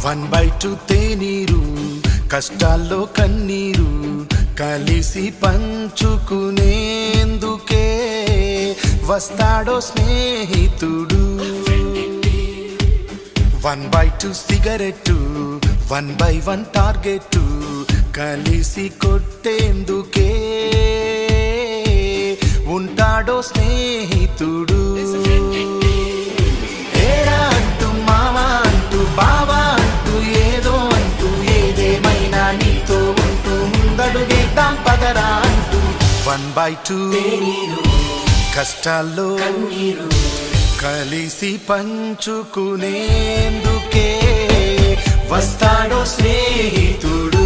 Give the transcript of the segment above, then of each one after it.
1/2 తేనీరు కష్టాల్లో కన్నీరు కలిసి పంచుకునేందుకే వస్తాడో స్నేహితుడు 1/2 సిగరెట్టు 1/1 టార్గెట్టు కలిసి కొట్టేందుకే ఉంటాడో స్నేహితుడు ఏరా అంటూ మావా అంటూ బావా అంటూ ఏదో అంటూ ఏదేమైనా నీతో ఉంటూ ముందడుగేద్దాం పదరా అంటూ 1/2 కష్టాల్లో కలిసి పంచుకునేందుకే వస్తాడో స్నేహితుడు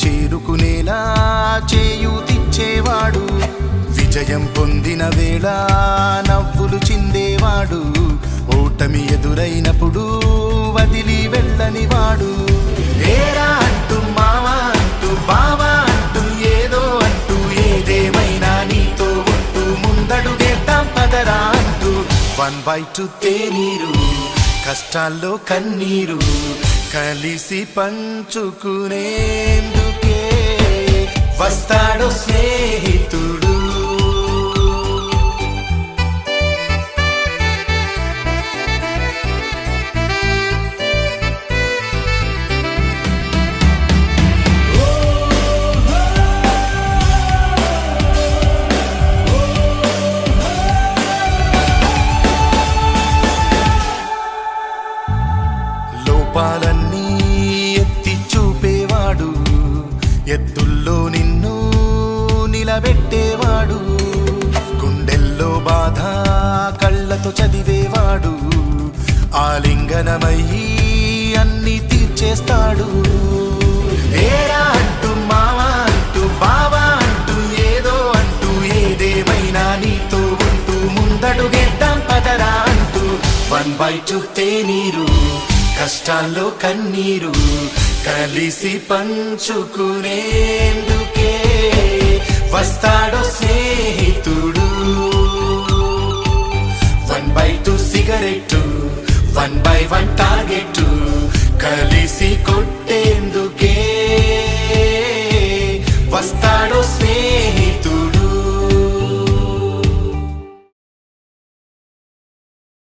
చేరుకునేలా చేయూతిచ్చేవాడు విజయం పొందిన వేళ నవ్వులు చిందేవాడు ఓటమి ఎదురైనప్పుడు వదిలి వెళ్ళనివాడు ఏరా అంటూ మావా అంటూ బావా అంటూ ఏదో అంటూ ఏదేమైనా నీతో ఉంటూ ముందడుగేద్దాం పదరా అంటూ 1/2 తేనీరు కష్టాల్లో కన్నీరు కలిసి పంచుకునేందుకే వస్తాడో స్నేహితుడు లోపాలన్నీ ఎత్తి చూపేవాడు ఎత్తుల్లో నిన్ను నిలబెట్టేవాడు గుండెల్లో బాధ కళ్ళతో చదివేవాడు ఆలింగనమయ్యి అన్ని తీర్చేస్తాడు ఏరా అంటూ మావా అంటూ బావా అంటూ ఏదో అంటూ ఏదేమైనా నీతో ఉంటూ ముందడుగేద్దాం పదరా అంటూ 1/2 తేనీరు కష్టాల్లో కన్నీరు కలిసి పంచుకునేందుకే వస్తాడో స్నేహితుడు 1/2 సిగరెట్టు 1/1 టార్గెట్టు కలిసి కొట్టేందుకే వస్తాడో స్నేహితుడు